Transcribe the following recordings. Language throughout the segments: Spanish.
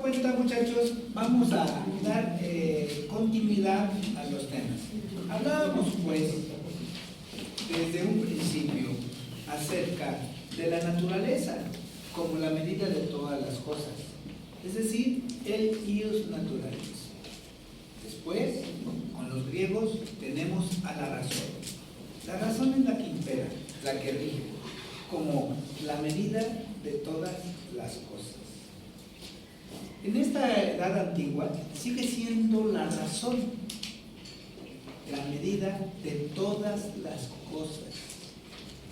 cuenta, muchachos, vamos a dar continuidad a los temas. Hablábamos, pues, desde un principio acerca de la naturaleza como la medida de todas las cosas, es decir, el ius naturalis. Después, con los griegos, tenemos a la razón. La razón es la que impera, la que rige, como la medida de todas las cosas. En esta edad antigua sigue siendo la razón la medida de todas las cosas.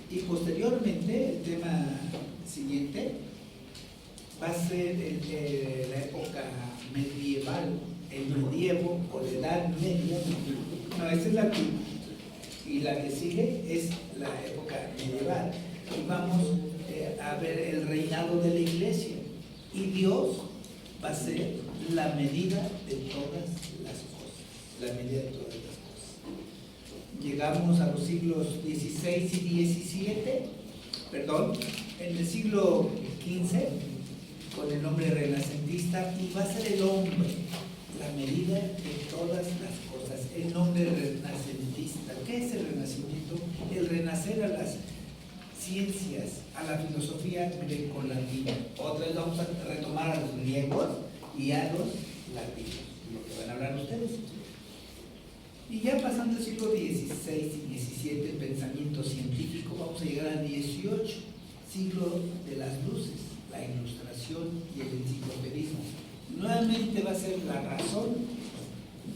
Y posteriormente, el tema siguiente va a ser la época medieval, el medievo o la edad media. No, esa es la antigua. Y la que sigue es la época medieval. Y vamos a ver el reinado de la iglesia. Y Dios va a ser la medida de todas las cosas. La medida de todas las cosas. Llegamos a los siglos XVI y XVII, perdón, en el siglo XV, con el nombre renacentista, y va a ser el hombre la medida de todas las cosas. El nombre renacentista. ¿Qué es el renacimiento? El renacer a las ciencias, a la filosofía grecolatina. Otra vez vamos a retomar a los griegos y a los latinos, lo que van a hablar ustedes. Y ya pasando el siglo XVI y XVII, el pensamiento científico, vamos a llegar al XVIII, siglo de las luces, la ilustración y el enciclopedismo. Nuevamente va a ser la razón,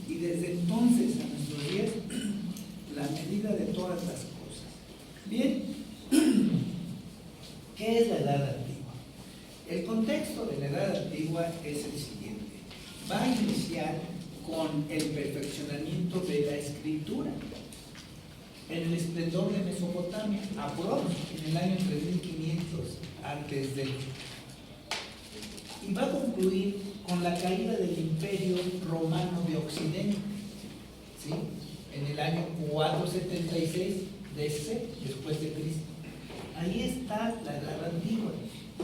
y desde entonces a nuestros días, la medida de todas las cosas. Bien, ¿qué es la edad antigua? El contexto de la edad antigua es el siguiente. Va a iniciar con el perfeccionamiento de la escritura en el esplendor de Mesopotamia, en el año 3500 antes de. Y va a concluir con la caída del Imperio Romano de Occidente, ¿sí? En el año 476 después de Cristo. Ahí está la edad antigua.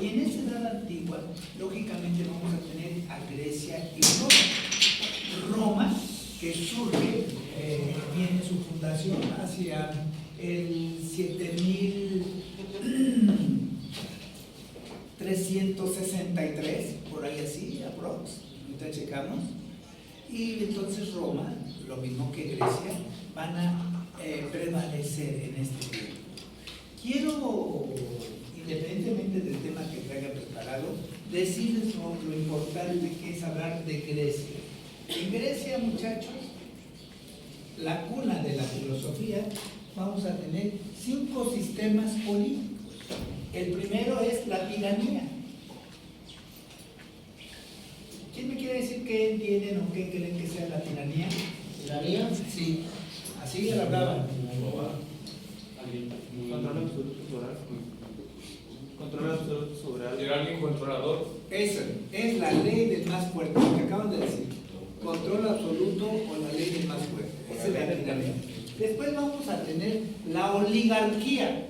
Y en esa edad antigua, lógicamente, vamos a tener a Grecia y Roma. Roma, que surge, tiene su fundación hacia el 7363, por ahí así, aprox, ahorita checamos. Y entonces Roma, lo mismo que Grecia, van a prevalecer en este tiempo. Quiero, independientemente del tema que traiga preparado, decirles lo importante que es hablar de Grecia. En Grecia, muchachos, la cuna de la filosofía, vamos a tener 5 sistemas políticos. El primero es la tiranía. ¿Quién me quiere decir qué entienden o qué creen que sea la tiranía? ¿Tiranía? Sí, así ya la hablaban. Controla absoluto sobre algo. ¿Era alguien controlador? Esa es la ley del más fuerte, lo que acaban de decir. Control absoluto o la ley del más fuerte. Esa es la tiranía. Después vamos a tener la oligarquía.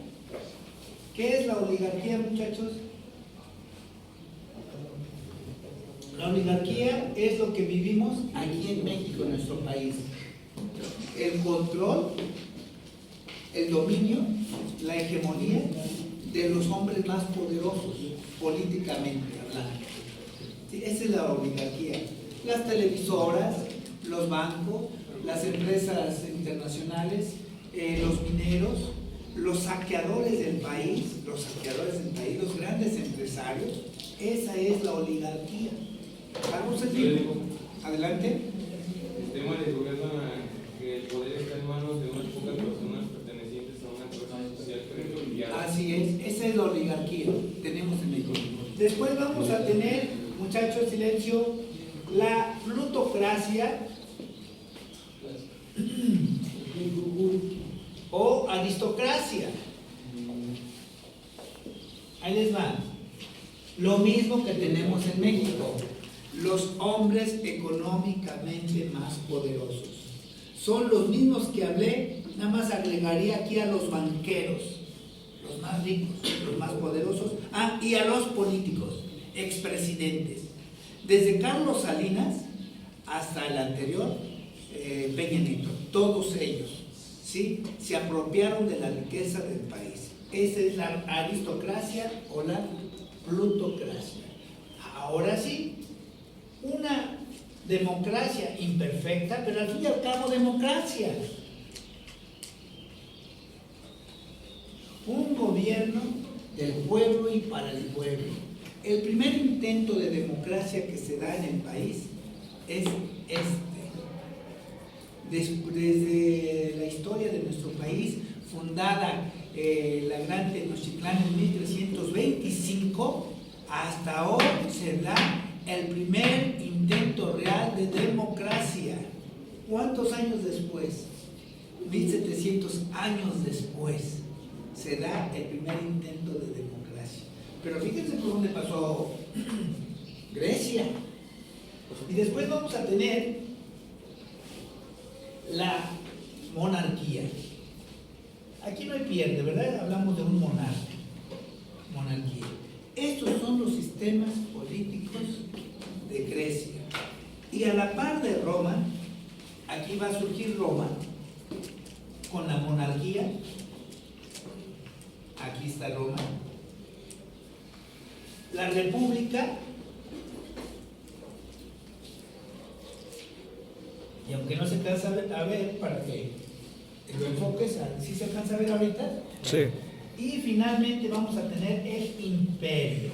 ¿Qué es la oligarquía, muchachos? La oligarquía es lo que vivimos aquí en México, en nuestro país. El control, el dominio, la hegemonía de los hombres más poderosos, políticamente hablando. Sí, esa es la oligarquía. Las televisoras, los bancos, las empresas internacionales, los mineros, los saqueadores del país, los grandes empresarios. Esa es la oligarquía. ¿Algo sencillo? Adelante. El tema del gobierno, que el poder está en manos de unas pocas personas pertenecientes a una clase social privilegiada. Así es, esa es la oligarquía que tenemos en México. Después vamos a tener, muchachos, silencio, la plutocracia o aristocracia. Ahí les va. Lo mismo que tenemos en México. Los hombres económicamente más poderosos. Son los mismos que hablé, nada más agregaría aquí a los banqueros, los más ricos, los más poderosos, y a los políticos, expresidentes. Desde Carlos Salinas hasta el anterior, Peña Nieto, todos ellos, ¿sí?, se apropiaron de la riqueza del país. Esa es la aristocracia o la plutocracia. Ahora sí, una democracia imperfecta, pero al fin y al cabo democracia. Un gobierno del pueblo y para el pueblo. El primer intento de democracia que se da en el país es desde la historia de nuestro país, fundada la Gran Tenochtitlán en 1325, hasta hoy se da el primer intento real de democracia. ¿Cuántos años después? 1700 años después se da el primer intento de democracia. Pero fíjense por dónde pasó Grecia. Y después vamos a tener la monarquía. Aquí no hay pierde, ¿verdad? Hablamos de un monarca. Monarquía. Estos son los sistemas políticos de Grecia. Y a la par de Roma, aquí va a surgir Roma con la monarquía. Aquí está Roma. La república. Y aunque no se alcanza a ver, para que lo enfoques, ¿sí se alcanza a ver ahorita? Sí. Y finalmente vamos a tener el imperio.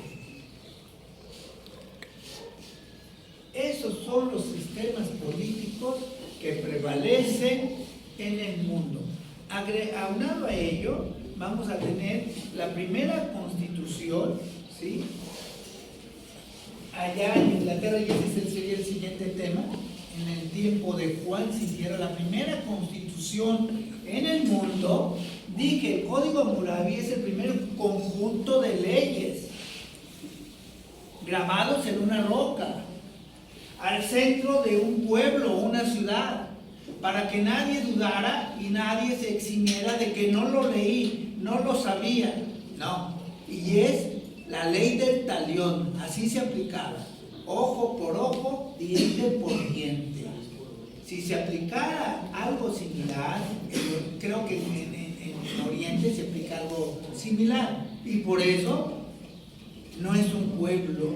Esos son los sistemas políticos que prevalecen en el mundo. Aunado a ello, vamos a tener la primera constitución, ¿sí? Allá en Inglaterra, y ese sería el siguiente tema, en el tiempo de Juan se hiciera la primera constitución en el mundo. Dije, el Código Hammurabi es el primer conjunto de leyes grabados en una roca, al centro de un pueblo o una ciudad, para que nadie dudara y nadie se eximiera de que no lo leí, no lo sabía. No, y es la ley del talión, así se aplicaba, ojo por ojo, diente por diente. Si se aplicara algo similar, creo que en Oriente se aplica algo similar, y por eso no es un pueblo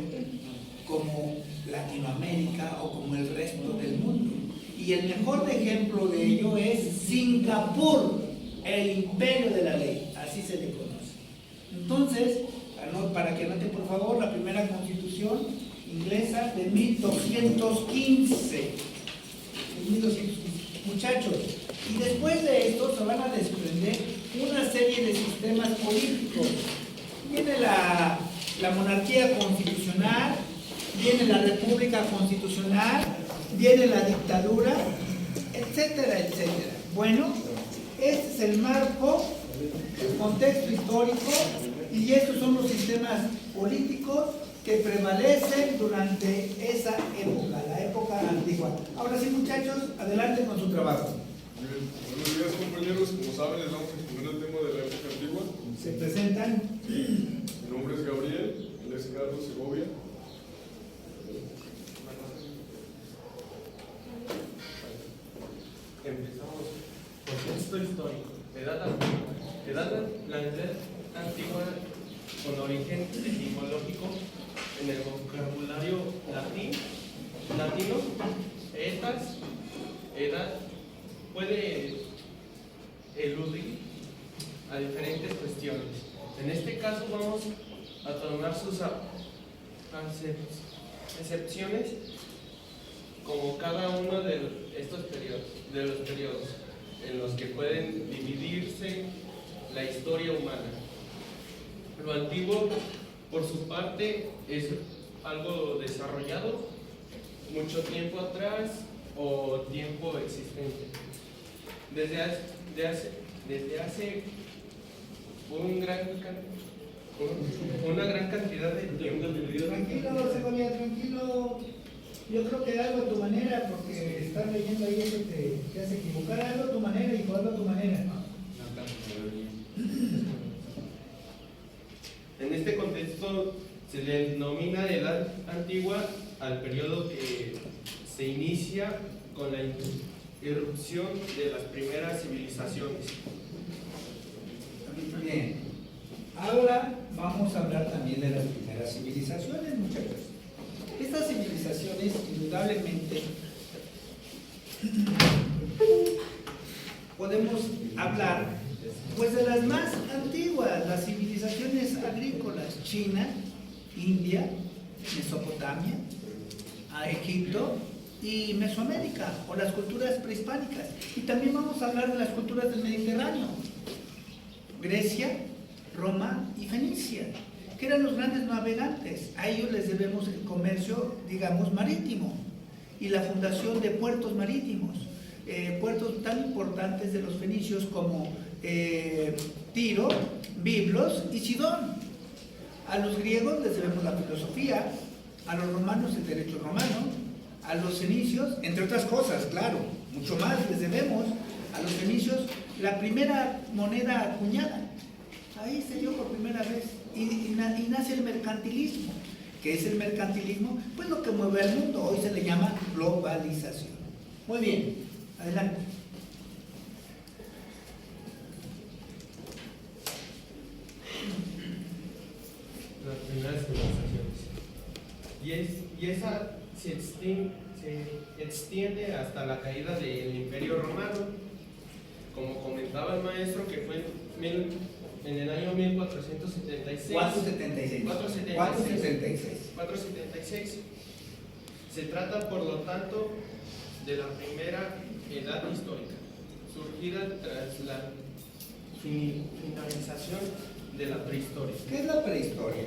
como Latinoamérica o como el resto del mundo. Y el mejor ejemplo de ello es Singapur, el imperio de la ley, así se le conoce. Entonces, para que anoten por favor, la primera constitución inglesa de 1215. Muchachos, y después de esto se van a desprender una serie de sistemas políticos. Viene la monarquía constitucional, viene la república constitucional, viene la dictadura, etcétera, etcétera. Bueno, este es el marco, el contexto histórico, y estos son los sistemas políticos que prevalecen durante esa época, la época antigua. Ahora sí, muchachos, adelante con su trabajo. Buenos días, compañeros. Como saben, les vamos a exponer el tema de la época antigua. Se presentan. Mi nombre es Gabriel, él es Carlos Segovia. Empezamos. Contexto histórico. La edad antigua, con origen etimológico en el vocabulario latino, edad puede eludir a diferentes cuestiones. En este caso vamos a tomar sus excepciones como cada uno de estos periodos en los que pueden dividirse la historia humana. Lo antiguo, por su parte, es algo desarrollado mucho tiempo atrás o tiempo existente. Desde hace una gran cantidad de tiempo. Tranquilo, Segovia, tranquilo. Yo creo que hazlo a tu manera, porque estar leyendo ahí eso te hace equivocar. Hazlo a tu manera, hijo, hazlo a tu manera. En este contexto se le denomina edad antigua al periodo que se inicia con la irrupción de las primeras civilizaciones. Bien, ahora vamos a hablar también de las primeras civilizaciones, muchachos. Estas civilizaciones, indudablemente, podemos hablar pues de las más antiguas, las civilizaciones agrícolas: China, India, Mesopotamia, a Egipto y Mesoamérica, o las culturas prehispánicas. Y también vamos a hablar de las culturas del Mediterráneo: Grecia, Roma y Fenicia, que eran los grandes navegantes. A ellos les debemos el comercio, digamos, marítimo y la fundación de puertos marítimos, puertos tan importantes de los fenicios como Tiro, Biblos y Sidón. A los griegos les debemos la filosofía, a los romanos el derecho romano, a los fenicios, entre otras cosas, claro, mucho más les debemos. A los fenicios la primera moneda acuñada, ahí se dio por primera vez, y nace el mercantilismo. ¿Qué es el mercantilismo? Pues lo que mueve al mundo, hoy se le llama globalización. Muy bien, adelante. Las primeras civilizaciones. Y esa se extiende hasta la caída del Imperio Romano. Como comentaba el maestro, que fue en el año 1476. 476. Se trata, por lo tanto, de la primera edad histórica, surgida tras la finalización de la prehistoria. ¿Qué es la prehistoria?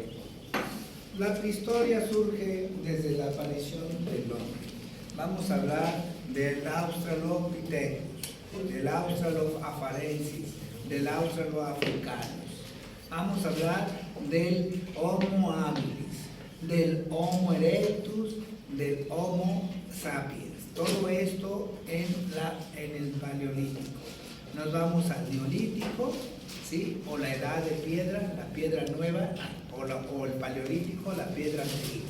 La prehistoria surge desde la aparición del hombre. Vamos a hablar del Australopithecus, del Australoafarensis, del Australoafricanus. Vamos a hablar del Homo habilis, del Homo erectus, del Homo sapiens. Todo esto en el Paleolítico. Nos vamos al Neolítico, ¿sí? O la Edad de Piedra, la piedra nueva, o el Paleolítico, la piedra antigua.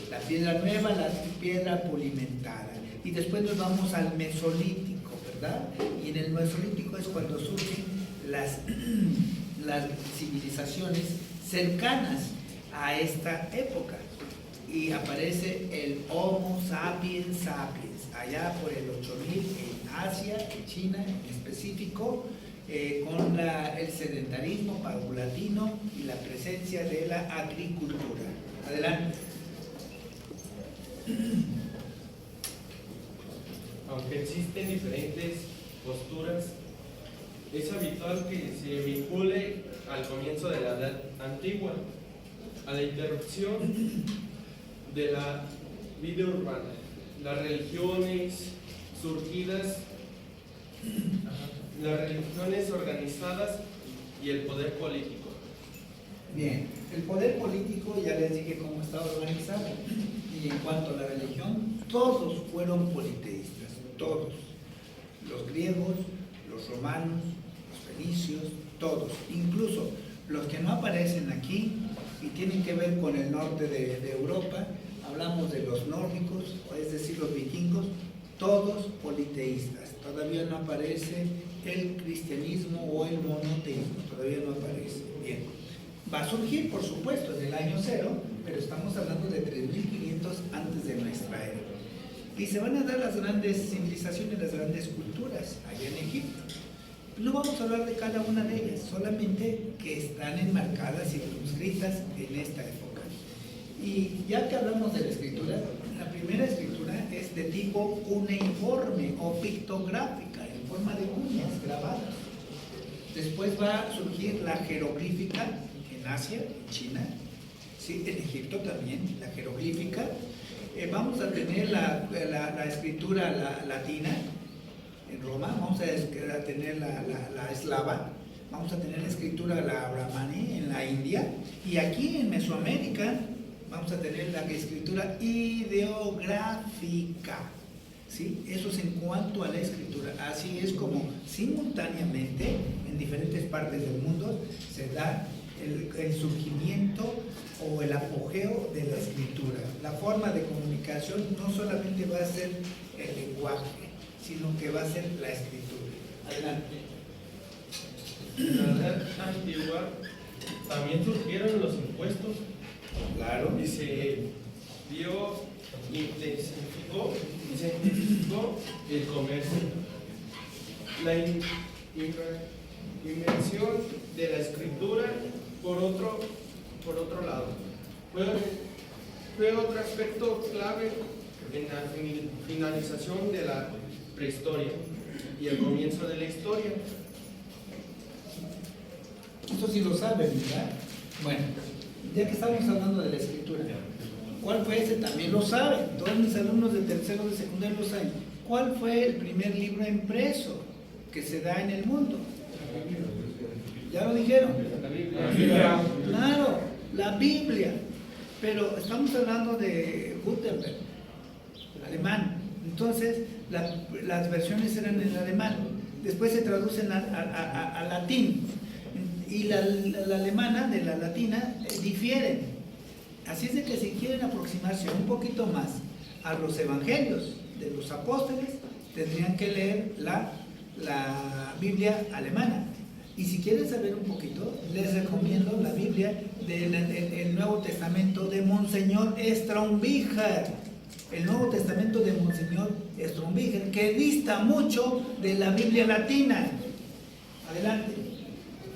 La piedra nueva, la piedra pulimentada. Y después nos vamos al Mesolítico, ¿verdad? Y en el Mesolítico es cuando surgen las civilizaciones cercanas a esta época. Y aparece el Homo sapiens sapiens, allá por el 8000 en Asia, en China en específico, con el sedentarismo paulatino y la presencia de la agricultura. Adelante. Aunque existen diferentes posturas, es habitual que se vincule al comienzo de la Edad Antigua, a la interrupción de la vida urbana, las religiones surgidas, las religiones organizadas y el poder político. Bien, el poder político ya les dije cómo está organizado. Y en cuanto a la religión, todos fueron politeístas, todos. Los griegos, los romanos, los fenicios, todos. Incluso los que no aparecen aquí y tienen que ver con el norte de Europa, hablamos de los nórdicos, es decir, los vikingos, todos politeístas. Todavía no aparece el cristianismo o el monoteísmo, todavía no aparece. Bien, va a surgir, por supuesto, en el año 0, pero estamos hablando de 3500 antes de nuestra era. Y se van a dar las grandes civilizaciones, las grandes culturas allá en Egipto. No vamos a hablar de cada una de ellas, solamente que están enmarcadas y circunscritas en esta época. Y ya que hablamos de la escritura, la primera escritura es de tipo cuneiforme o pictográfica, en forma de uñas grabadas. Después va a surgir la jeroglífica en Asia, en China, ¿sí? En Egipto también, la jeroglífica. Vamos a tener la escritura latina en Roma, vamos a tener la eslava, vamos a tener la escritura la brahmani en la India, y aquí en Mesoamérica vamos a tener la escritura ideográfica, ¿sí? Eso es en cuanto a la escritura. Así es como simultáneamente en diferentes partes del mundo se da el surgimiento o el apogeo de la escritura. La forma de comunicación no solamente va a ser el lenguaje, sino que va a ser la escritura. Adelante. En la edad antigua también surgieron los impuestos Claro. y se intensificó el comercio. La invención de la escritura, por otro lado, fue otro aspecto clave en la finalización de la prehistoria y el comienzo de la historia. Esto sí lo saben, ¿verdad? Bueno, ya que estamos hablando de la escritura, ¿cuál fue ese? También lo saben. Todos mis alumnos de tercero de secundaria lo saben. ¿Cuál fue el primer libro impreso que se da en el mundo? ¿Ya lo dijeron? Claro, la Biblia. Pero estamos hablando de Gutenberg, alemán. Entonces, las versiones eran en alemán. Después se traducen a latín. Y la alemana de la latina difieren. Así es de que si quieren aproximarse un poquito más a los evangelios de los apóstoles, tendrían que leer la Biblia alemana. Y si quieren saber un poquito, les recomiendo la Biblia del Nuevo Testamento de Monseñor Strombicher. El Nuevo Testamento de Monseñor Strombicher, que dista mucho de la Biblia latina. Adelante.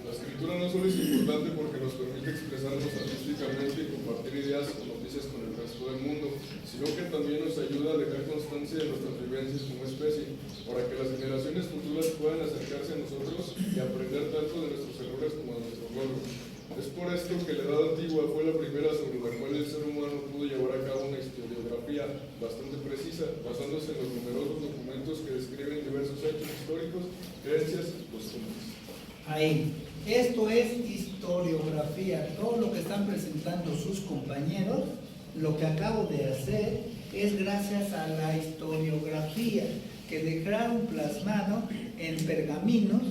La escritura no solo es importante porque nos permite expresarnos artísticamente y compartir ideas o noticias con el resto del mundo, sino que también nos ayuda a dejar constancia de nuestras vivencias como especie, para que las generaciones futuras puedan acercarse a nosotros y aprender tanto de nuestros errores como de nuestros logros. Es por esto que la Edad Antigua fue la primera sobre la cual el ser humano pudo llevar a cabo una historiografía bastante precisa, basándose en los numerosos documentos que describen diversos hechos históricos, creencias y costumbres. Ahí. Esto es historiografía. Todo lo que están presentando sus compañeros, lo que acabo de hacer, es gracias a la historiografía que dejaron plasmado en pergaminos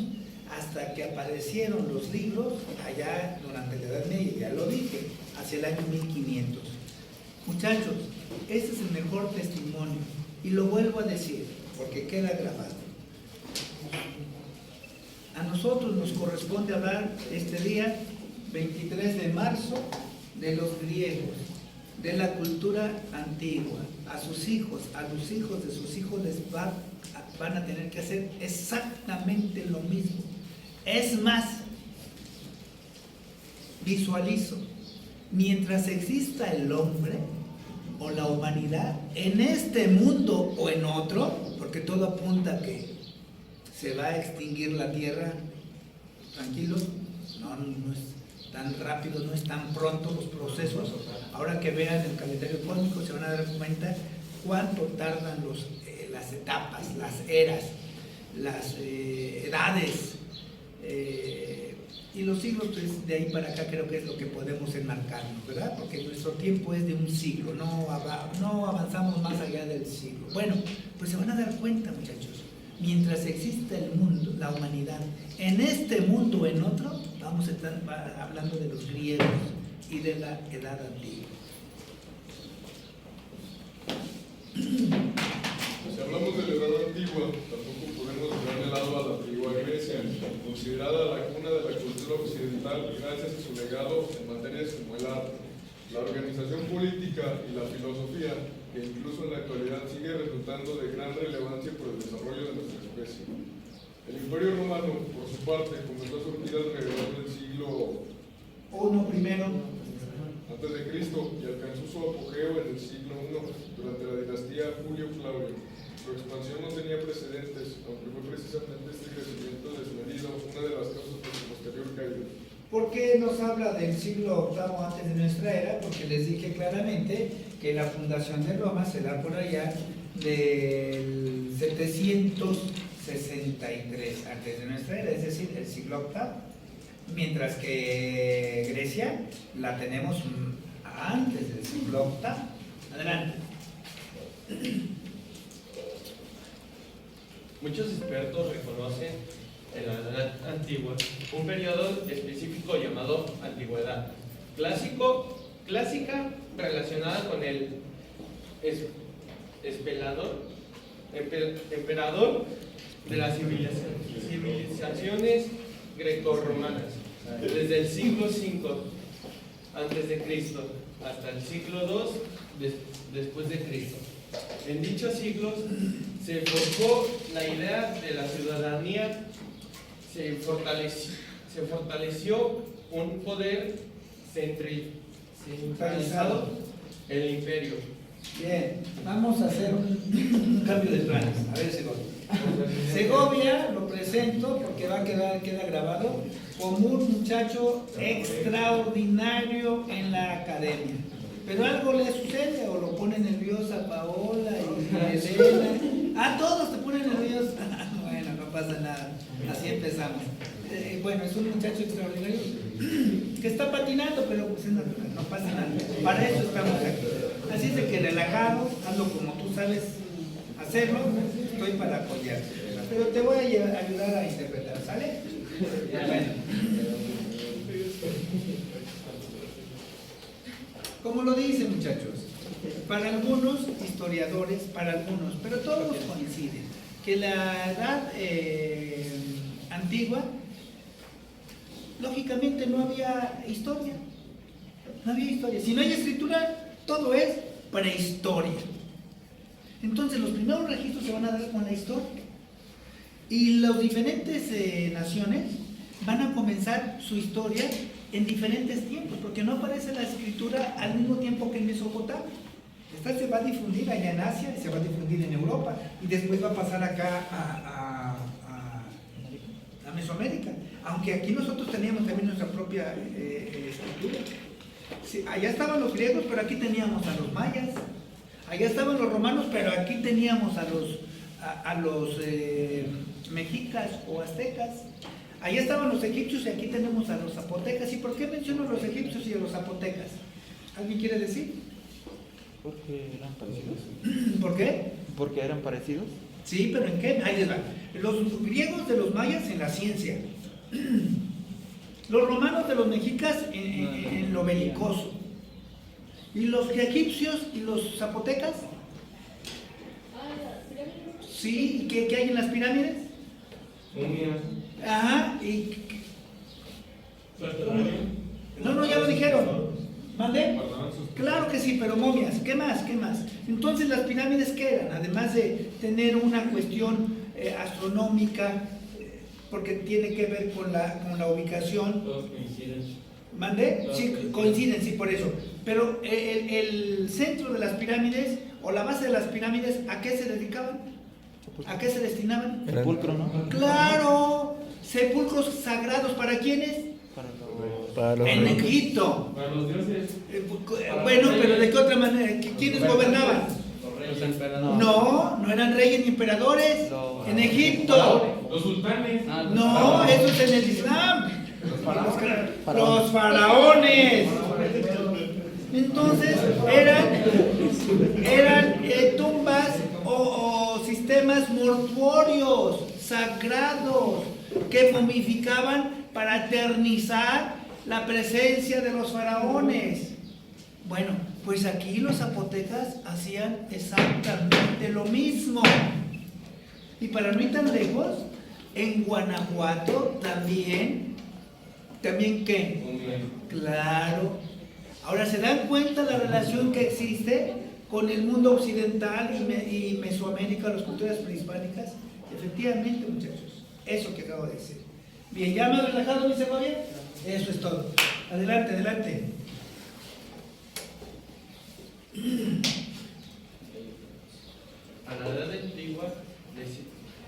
hasta que aparecieron los libros allá durante la Edad Media, ya lo dije, hacia el año 1500. Muchachos, este es el mejor testimonio y lo vuelvo a decir porque queda grabado. A nosotros nos corresponde hablar este día, 23 de marzo, de los griegos, de la cultura antigua. A sus hijos, a los hijos de sus hijos les van a tener que hacer exactamente lo mismo. Es más, visualizo, mientras exista el hombre o la humanidad en este mundo o en otro, porque todo apunta a que se va a extinguir la Tierra, tranquilos, no es tan rápido, no es tan pronto los procesos. Ahora que vean el calendario cósmico se van a dar cuenta cuánto tardan las etapas, las eras, las edades y los siglos. Pues, de ahí para acá creo que es lo que podemos enmarcarnos, ¿verdad? Porque nuestro tiempo es de un siglo, no avanzamos más allá del siglo. Bueno, pues se van a dar cuenta, muchachos. Mientras exista el mundo, la humanidad, en este mundo o en otro, vamos a estar hablando de los griegos y de la Edad Antigua. Si hablamos de la Edad Antigua, tampoco podemos dejar de lado a la antigua Grecia, considerada la cuna de la cultura occidental gracias a su legado en materias como el arte, la organización política y la filosofía, que incluso en la actualidad sigue resultando de gran relevancia por el desarrollo de nuestra especie. El Imperio Romano, por su parte, comenzó a surgir alrededor del siglo antes de Cristo y alcanzó su apogeo en el siglo I durante la dinastía Julio Claudio. Su expansión no tenía precedentes, aunque fue precisamente este crecimiento desmedido una de las causas de su posterior caída. ¿Por qué nos habla del siglo VIII antes de nuestra era? Porque les dije claramente que la fundación de Roma se da por allá del 763 antes de nuestra era, es decir, el siglo VIII. Mientras que Grecia la tenemos antes del siglo VIII. Adelante. Muchos expertos reconocen en la Edad Antigua, un periodo específico llamado Antigüedad, clásica relacionada con el emperador de las civilizaciones grecorromanas, desde el siglo V antes de Cristo hasta el siglo II después de Cristo. En dichos siglos se forjó la idea de la ciudadanía, se fortaleció un poder centralizado, el imperio. Bien, vamos a hacer un cambio de planes. A ver, Segovia. Segovia lo presento porque queda grabado como un muchacho extraordinario en la academia. Pero algo le sucede o lo pone nerviosa a Paola y Elena. Ah, todos te ponen nerviosos. Bueno, no pasa nada. Así empezamos. Bueno, es un muchacho extraordinario que está patinando, pero pues es natural, no pasa nada. Para eso estamos aquí. Así es de que relajado, hazlo como tú sabes hacerlo, estoy para apoyarte. Pero te voy a ayudar a interpretar, ¿sale? Bueno. Como lo dicen, muchachos, para algunos historiadores, para algunos, pero todos coinciden, que la edad antigua, lógicamente no había historia. No había historia. Si no hay escritura, todo es prehistoria. Entonces los primeros registros se van a dar con la historia. Y las diferentes naciones van a comenzar su historia en diferentes tiempos, porque no aparece la escritura al mismo tiempo que en Mesopotamia. Esta se va a difundir allá en Asia y se va a difundir en Europa y después va a pasar acá a Mesoamérica, aunque aquí nosotros teníamos también nuestra propia escritura. Sí, allá estaban los griegos, pero aquí teníamos a los mayas. Allá estaban los romanos, pero aquí teníamos a los mexicas o aztecas. Allá estaban los egipcios y aquí tenemos a los zapotecas. ¿Y por qué menciono a los egipcios y a los zapotecas? ¿Alguien quiere decir? Porque eran parecidos. ¿Por qué? Porque eran parecidos. Sí, pero ¿en qué? Ahí les va. Los griegos de los mayas en la ciencia. Los romanos de los mexicas en lo belicoso. ¿Y los egipcios y los zapotecas? Sí, ¿y qué hay en las pirámides? Ajá, y... No, ya lo dijeron. ¿Mande? Claro que sí, pero momias. ¿Qué más? ¿Qué más? Entonces, ¿las pirámides qué eran? Además de tener una cuestión astronómica, porque tiene que ver con la ubicación. Todos coinciden. ¿Mande? Sí, coinciden, sí, por eso. Pero el centro de las pirámides, o la base de las pirámides, ¿a qué se dedicaban? ¿A qué se destinaban? Sepulcro, ¿no? ¡Claro! Sepulcros sagrados, ¿para quiénes? Para los En Egipto. Para los dioses. Bueno, pero ¿de qué otra manera? ¿Quiénes gobernaban? Los emperadores. No eran reyes ni emperadores. En Egipto. Los sultanes. No, eso es en el Islam. Los faraones. Entonces eran tumbas o sistemas mortuorios sagrados que momificaban para eternizar la presencia de los faraones. Bueno, pues aquí los zapotecas hacían exactamente lo mismo. Y para no ir tan lejos, en Guanajuato también ¿qué? Claro. Ahora, ¿se dan cuenta la relación que existe con el mundo occidental y Mesoamérica, las culturas prehispánicas? Efectivamente, muchachos, eso que acabo de decir. Bien, ¿ya me he relajado, mi Segovia? Eso es todo. Adelante, adelante. A la Edad Antigua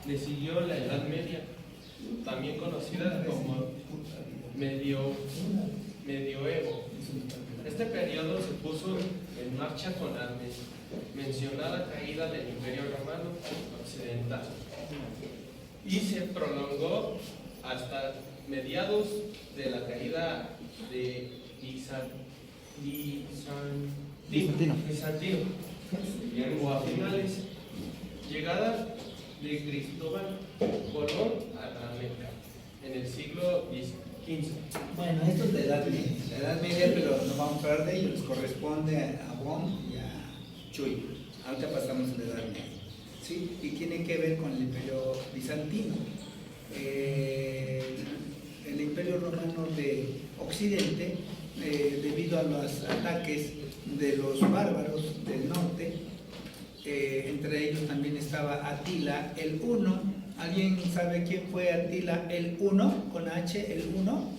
le siguió la Edad Media, también conocida como medioevo. Este periodo se puso en marcha con la mencionada caída del Imperio Romano Occidental y se prolongó hasta mediados de la caída de Bizantino, o a finales, llegada de Cristóbal Colón a América en el siglo XV. Bueno, esto es de la Edad Media, pero no vamos a hablar de ello, les corresponde a Bon y a Chuy. Ahorita pasamos a la Edad Media, ¿sí? Y tiene que ver con el Imperio Bizantino. El Imperio Romano de Occidente, debido a los ataques de los bárbaros del norte, entre ellos también estaba Atila el Huno. ¿Alguien sabe quién fue Atila el Huno? Con H, el Huno.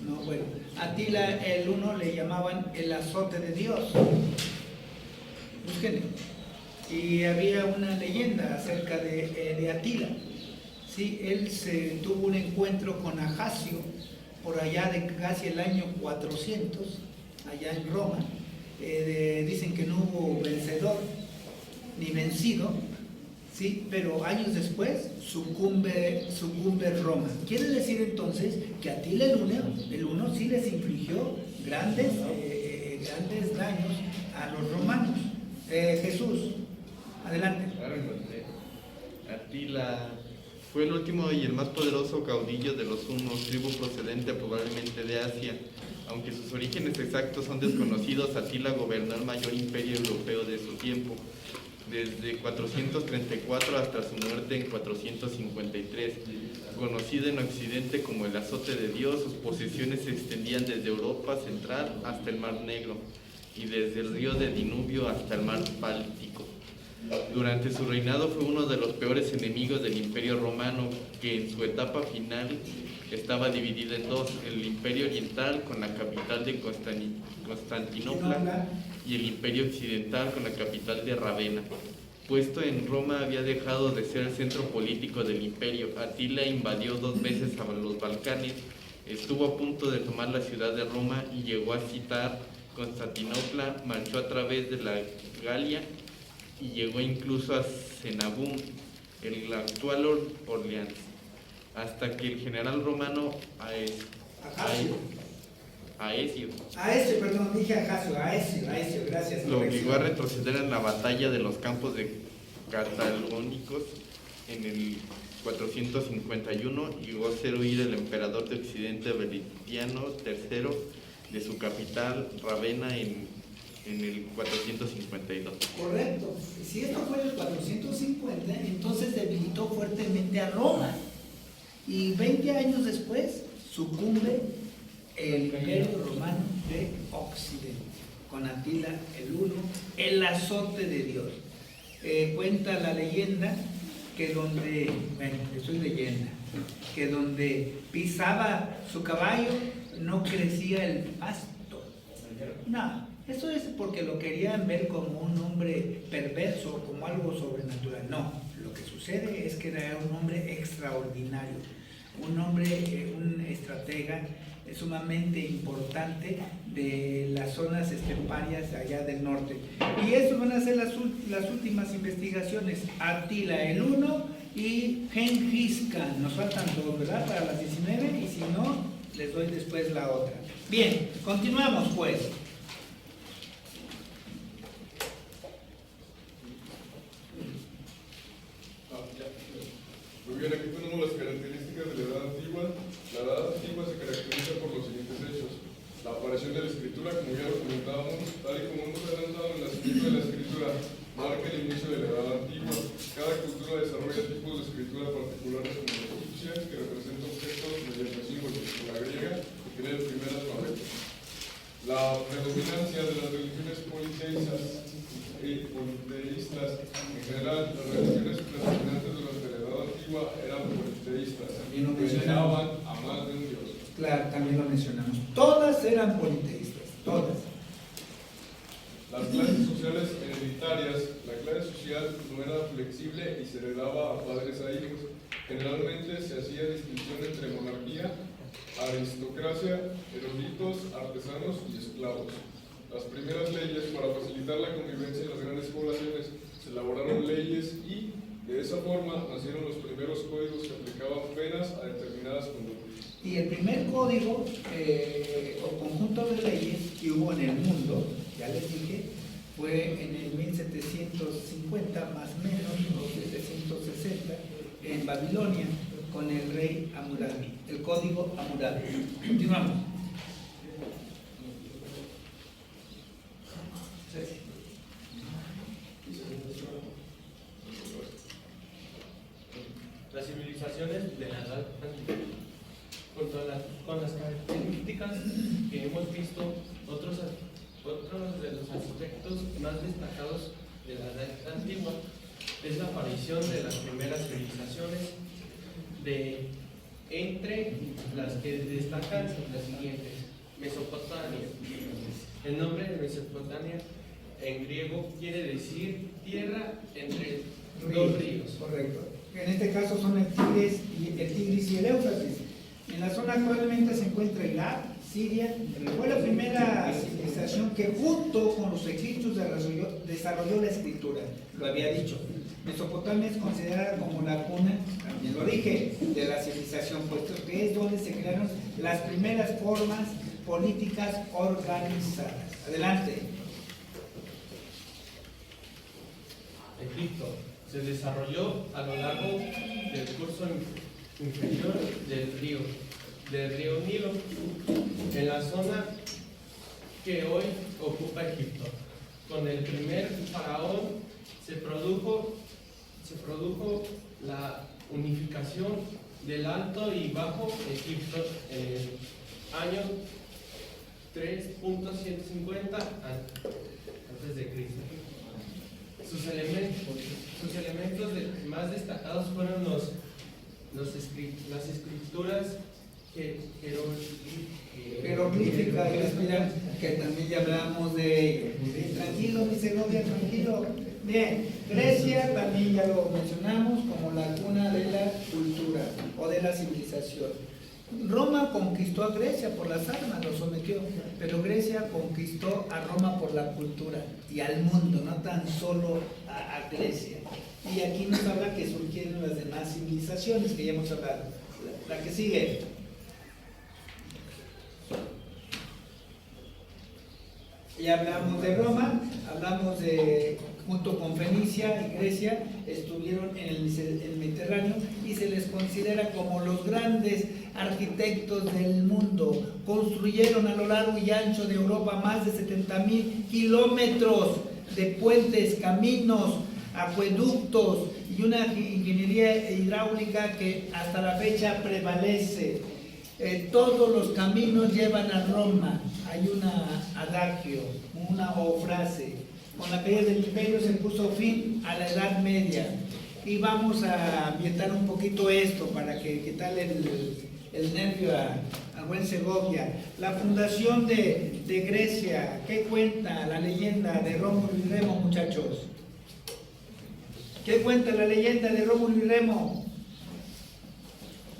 No, bueno, Atila el Huno le llamaban el azote de Dios. Búsquenlo. Y había una leyenda acerca de Atila. Sí, él tuvo un encuentro con Ajaccio por allá de casi el año 400, allá en Roma. Dicen que no hubo vencedor ni vencido, ¿sí? Pero años después sucumbe Roma. Quiere decir entonces que Atila el Huno sí les infligió grandes daños a los romanos. Jesús, adelante. Claro, Atila fue el último y el más poderoso caudillo de los hunos, tribu procedente probablemente de Asia. Aunque sus orígenes exactos son desconocidos, Atila gobernó el mayor imperio europeo de su tiempo, desde 434 hasta su muerte en 453. Conocido en Occidente como el azote de Dios, sus posesiones se extendían desde Europa central hasta el Mar Negro y desde el río de Danubio hasta el Mar Báltico. Durante su reinado fue uno de los peores enemigos del Imperio Romano, que en su etapa final estaba dividido en dos: el Imperio Oriental con la capital de Constantinopla y el Imperio Occidental con la capital de Ravenna. Puesto en Roma, había dejado de ser el centro político del imperio. Atila invadió 2 veces a los Balcanes, estuvo a punto de tomar la ciudad de Roma y llegó a citar Constantinopla, marchó a través de la Galia y llegó incluso a Cenabum, el actual Orleans, hasta que el general romano Aecio gracias. Lo obligó a retroceder en la batalla de los campos de Catalónicos en el 451 y llegó a hacer huir el emperador de Occidente Valeriano III de su capital Ravenna en el 452. Correcto. Si esto fue en el 450, entonces debilitó fuertemente a Roma. Y 20 años después sucumbe el Imperio Romano de Occidente, con Atila el Huno, el azote de Dios. Cuenta la leyenda que donde pisaba su caballo no crecía el pasto. No. Eso es porque lo querían ver como un hombre perverso, como algo sobrenatural. No, lo que sucede es que era un hombre extraordinario, un hombre, un estratega sumamente importante de las zonas esteparias allá del norte. Y eso van a ser las últimas investigaciones: Atila el Huno y Gengis Khan. Nos faltan 2, ¿verdad? Para las 19, y si no, les doy después la otra. Bien, continuamos pues. Muy bien, aquí tenemos las características de la Edad Antigua. La Edad Antigua se caracteriza por los siguientes hechos: la aparición de la escritura, como ya lo comentábamos, tal y como hemos adelantado, el nacimiento de la escritura marca el inicio de la Edad Antigua. Cada cultura desarrolla tipos de escritura particulares, como la egipcia, que representa objetos mediante símbolos, o la griega, que tiene el primer alfabeto. La predominancia de las religiones politeístas, en general, las religiones predominantes durante la Edad Antigua eran politeístas, veneraban a más de un dios. Claro, también lo mencionamos. Todas eran politeístas, todas. Las clases sociales hereditarias, la clase social no era flexible y se heredaba a padres a hijos. Generalmente se hacía distinción entre monarquía, aristocracia, eruditos, artesanos y esclavos. Las primeras leyes para facilitar la convivencia en las grandes poblaciones, se elaboraron leyes y de esa forma nacieron los primeros códigos que aplicaban penas a determinadas conductas. Y el primer código o conjunto de leyes que hubo en el mundo, ya les dije, fue en el 1750 más o menos, o 760, en Babilonia, con el rey Hammurabi, el código Hammurabi. Continuamos. Las civilizaciones de la Edad Antigua, con las características que hemos visto, otros de los aspectos más destacados de la Edad Antigua es la aparición de las primeras civilizaciones, entre las que destacan las siguientes: Mesopotamia. El nombre de Mesopotamia en griego quiere decir tierra entre dos ríos. Correcto. En este caso son el Tigris y el Éufrates. En la zona actualmente se encuentra Irak, Siria. Fue la primera civilización que junto con los egipcios desarrolló la escritura. Lo había dicho. Mesopotamia es considerada como la cuna, también lo dije, de la civilización, puesto que es donde se crearon las primeras formas políticas organizadas. Adelante. Egipto se desarrolló a lo largo del curso inferior del río Nilo, en la zona que hoy ocupa Egipto. Con el primer faraón se produjo la unificación del Alto y Bajo Egipto en el año 3.150 antes de Cristo. Sus elementos más destacados fueron las escrituras Jeroglífica, que también ya hablamos de ello. Tranquilo, mi Segovia, tranquilo. Bien, Grecia también ya lo mencionamos como la cuna de la cultura o de la civilización. Roma conquistó a Grecia por las armas, lo sometió, pero Grecia conquistó a Roma por la cultura y al mundo, no tan solo a Grecia. Y aquí nos habla que surgieron las demás civilizaciones que ya hemos hablado. La que sigue. Ya hablamos de Roma, hablamos de, junto con Fenicia y Grecia, estuvieron en el Mediterráneo y se les considera como los grandes arquitectos del mundo. Construyeron a lo largo y ancho de Europa más de 70,000 kilómetros de puentes, caminos, acueductos y una ingeniería hidráulica que hasta la fecha prevalece. Todos los caminos llevan a Roma. Hay un adagio, o frase: con la caída del imperio se puso fin a la Edad Media. Y vamos a ambientar un poquito esto para que quitarle el nervio a buen Segovia. La fundación de Grecia, ¿qué cuenta la leyenda de Rómulo y Remo, muchachos? ¿Qué cuenta la leyenda de Rómulo y Remo?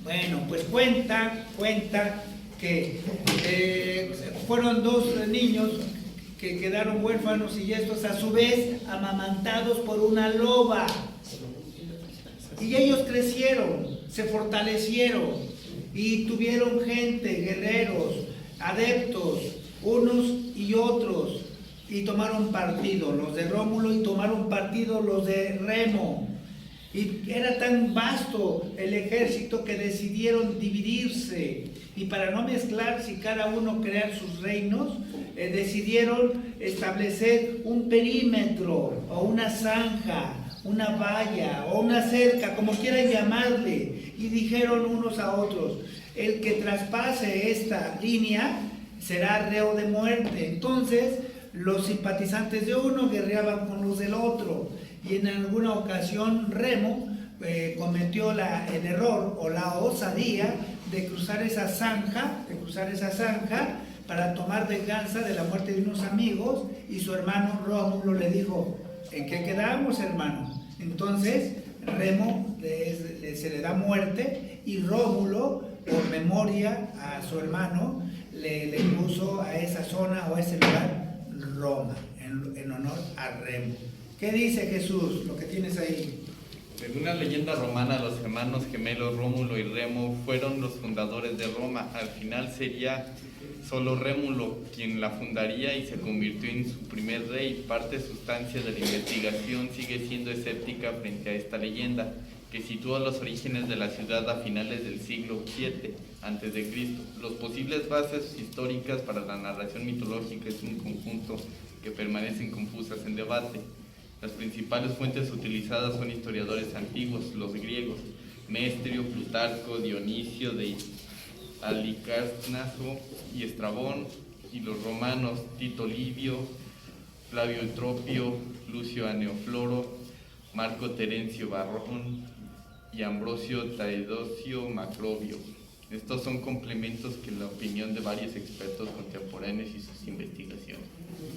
Bueno, pues cuenta que fueron dos niños que quedaron huérfanos y estos a su vez amamantados por una loba. Y ellos crecieron, se fortalecieron y tuvieron gente, guerreros, adeptos, unos y otros, y tomaron partido los de Rómulo y tomaron partido los de Remo. Y era tan vasto el ejército que decidieron dividirse, y para no mezclarse y cada uno crear sus reinos, decidieron establecer un perímetro o una zanja, una valla o una cerca, como quieran llamarle, y dijeron unos a otros: el que traspase esta línea será reo de muerte. Entonces los simpatizantes de uno guerreaban con los del otro, y en alguna ocasión Remo cometió el error o la osadía de cruzar esa zanja para tomar venganza de la muerte de unos amigos, y su hermano Rómulo le dijo: ¿en qué quedamos, hermano? Entonces Remo se le da muerte, y Rómulo, por memoria a su hermano, le puso a esa zona o a ese lugar Roma, en honor a Remo. ¿Qué dice Jesús? Lo que tienes ahí. Según la leyenda romana, los hermanos gemelos Rómulo y Remo fueron los fundadores de Roma. Al final sería solo Rémulo quien la fundaría y se convirtió en su primer rey. Parte sustancia de la investigación sigue siendo escéptica frente a esta leyenda, que sitúa los orígenes de la ciudad a finales del siglo VII a.C. Los posibles bases históricas para la narración mitológica es un conjunto que permanecen confusas en debate. Las principales fuentes utilizadas son historiadores antiguos, los griegos, Mestrio, Plutarco, Dionisio de Halicarnaso y Estrabón, y los romanos, Tito Livio, Flavio Eutropio, Lucio Aneofloro, Marco Terencio Varrón y Ambrosio Taedosio Macrobio. Estos son complementos que la opinión de varios expertos contemporáneos y sus investigaciones.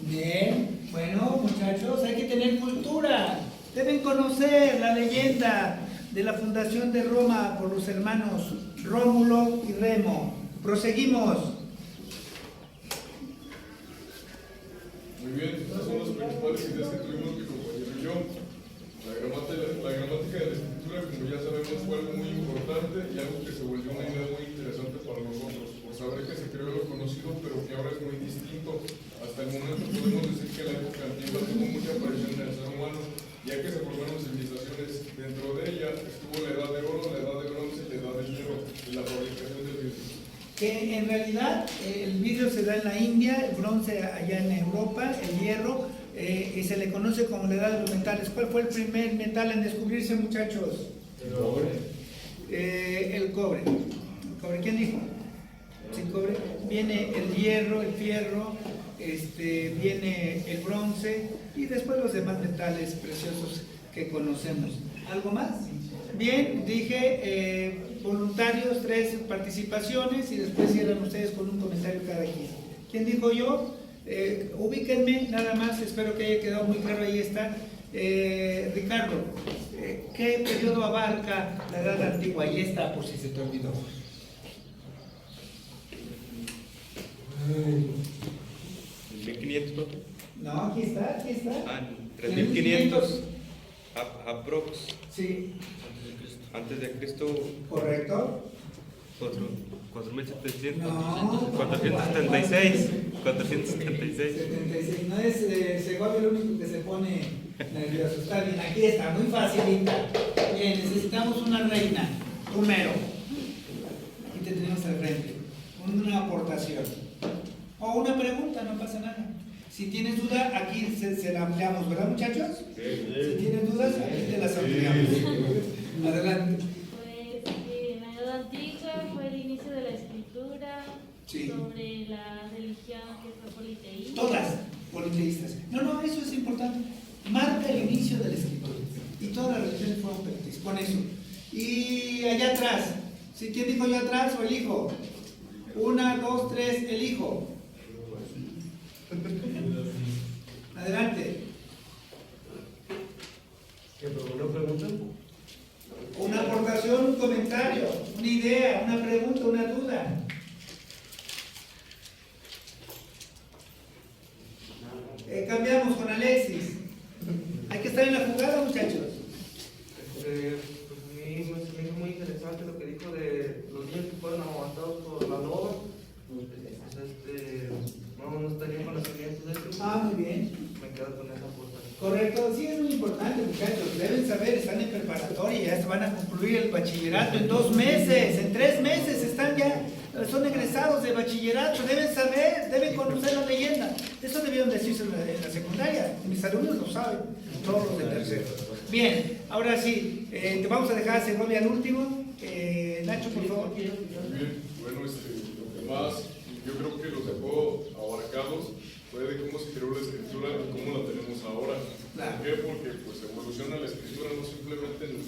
Bien, bueno muchachos, hay que tener cultura. Deben conocer la leyenda de la fundación de Roma por los hermanos Rómulo y Remo. Proseguimos. Muy bien, estas son las principales ideas que tuvimos mi compañero y yo. La gramática de la escritura, como ya sabemos, fue algo muy importante y algo que se volvió una idea muy interesante para nosotros, por saber que se creó lo conocido, pero que ahora es muy distinto. Hasta el momento podemos decir que la época antigua tuvo mucha aparición en el ser humano, ya que se formaron civilizaciones. Dentro de ella estuvo la edad de oro, la edad de bronce y la edad de hierro, y la fabricación del vidrio. Que en realidad el vidrio se da en la India, el bronce allá en Europa, el hierro, y se le conoce como la edad de los metales. ¿Cuál fue el primer metal en descubrirse, muchachos? El cobre. El cobre. ¿El cobre? ¿Quién dijo? ¿Sí, cobre? Viene el hierro, el fierro, viene el bronce y después los demás metales preciosos que conocemos. ¿Algo más? Bien, dije voluntarios, 3 participaciones y después cierran ustedes con un comentario cada quien. ¿Quién dijo yo? Ubíquenme nada más, espero que haya quedado muy claro, ahí está. Ricardo, ¿qué periodo abarca la edad antigua? Ahí está, por si se te olvidó. ¿1500? No, aquí está, aquí está. Ah, 3500 aprox. Sí, Antes de Cristo, correcto. 4700. No. 476. 476. 76, no es Segovia el único que se pone nervioso. Está bien, aquí está, muy facilita. Bien, necesitamos una reina, Romero. Aquí te tenemos al frente. Una aportación. O una pregunta, no pasa nada. Si tienes duda, aquí se la ampliamos, ¿verdad, muchachos? Si tienes dudas, aquí te las ampliamos. Adelante. Pues en la Edad Antigua fue el inicio de la escritura, Sí. sobre la religión que fue politeísta. Todas politeístas. No, eso es importante. Marca el inicio de la escritura. Y todas las religiones fueron politeístas. Con eso. Y allá atrás. ¿Sí? ¿Quién dijo yo atrás o el hijo? 1, 2, 3, el hijo. Adelante. ¿Una pregunta? Una aportación, un comentario, una idea, una pregunta, una duda. Cambiamos con Alexis. Hay que estar en la jugada, muchachos. Pues a mí me hizo muy interesante lo que dijo de los niños que fueron aguantados por la loba. No tenía conocimiento de eso. Muy bien. Me quedo con esa aportación. Correcto, sí, es muy importante, muchachos. Deben saber, están en preparatoria, ya se van a concluir el bachillerato en 2 meses, en 3 meses están ya, son egresados de bachillerato, deben saber, deben conocer la leyenda. Eso debieron decirse en la secundaria, mis alumnos lo saben, todos los de tercero. Bien, ahora sí, te vamos a dejar a Segovia al último. Nacho, por favor. Muy bien, bueno, lo que más yo creo que los dejó abarcados fue de cómo se creó la escritura y cómo la tenemos ahora. Claro. ¿Por qué? Porque pues evoluciona la escritura no simplemente en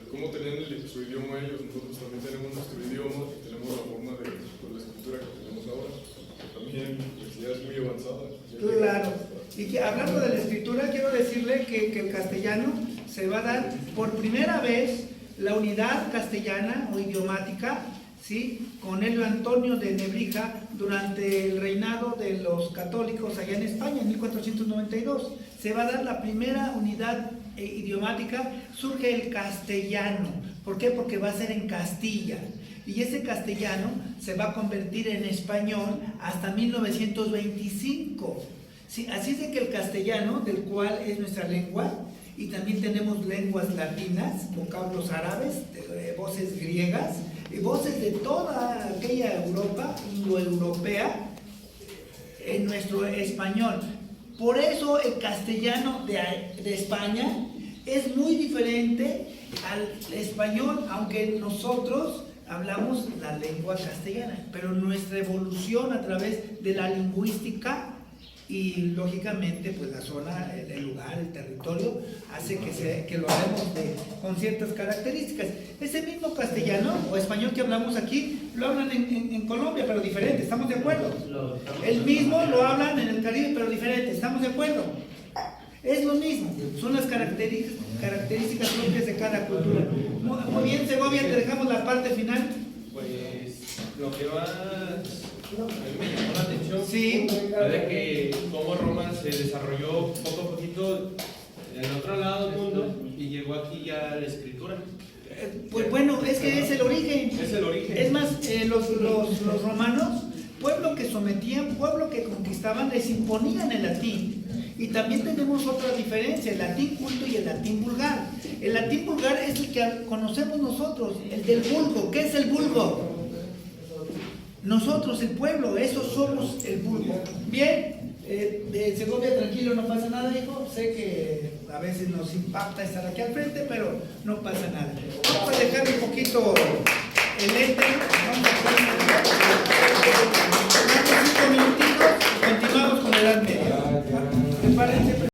cómo tenían su idioma ellos, nosotros también tenemos nuestro idioma y tenemos la forma de la escritura que tenemos ahora. También pues, ya es muy avanzada. Claro. Y que, hablando de la escritura, quiero decirle que el castellano se va a dar por primera vez la unidad castellana o idiomática, ¿sí? Con Helio Antonio de Nebrija, durante el reinado de los católicos allá en España, en 1492. Se va a dar la primera unidad idiomática, surge el castellano. ¿Por qué? Porque va a ser en Castilla. Y ese castellano se va a convertir en español hasta 1925. Sí, así es de que el castellano, del cual es nuestra lengua, y también tenemos lenguas latinas, vocablos árabes, voces griegas, y voces de toda aquella Europa, indoeuropea, en nuestro español. Por eso el castellano de España es muy diferente al español, aunque nosotros hablamos la lengua castellana, pero nuestra evolución a través de la lingüística y lógicamente pues la zona, el lugar, el territorio hace que lo hablemos con ciertas características. Ese mismo castellano o español que hablamos aquí lo hablan en Colombia, pero diferente, ¿estamos de acuerdo? El mismo lo hablan en el Caribe, pero diferente, ¿estamos de acuerdo? Es lo mismo, son las características propias de cada cultura. Muy bien, Segovia, te dejamos la parte final. Pues lo que más a mí me llamó la atención Sí. fue de que cómo Roma se desarrolló poco a poquito en el otro lado del mundo y llegó aquí ya la escritura. Pues bueno, es que es el origen. Es el origen. Es más, los romanos, pueblo que sometían, pueblo que conquistaban, les imponían el latín. Y también tenemos otra diferencia, el latín culto y el latín vulgar. El latín vulgar es el que conocemos nosotros, el del vulgo. ¿Qué es el vulgo? Nosotros, el pueblo, esos somos el vulgo. Bien, Segovia, tranquilo, no pasa nada, hijo. Sé que a veces nos impacta estar aquí al frente, pero no pasa nada. Vamos a dejar un poquito el lente. Vamos a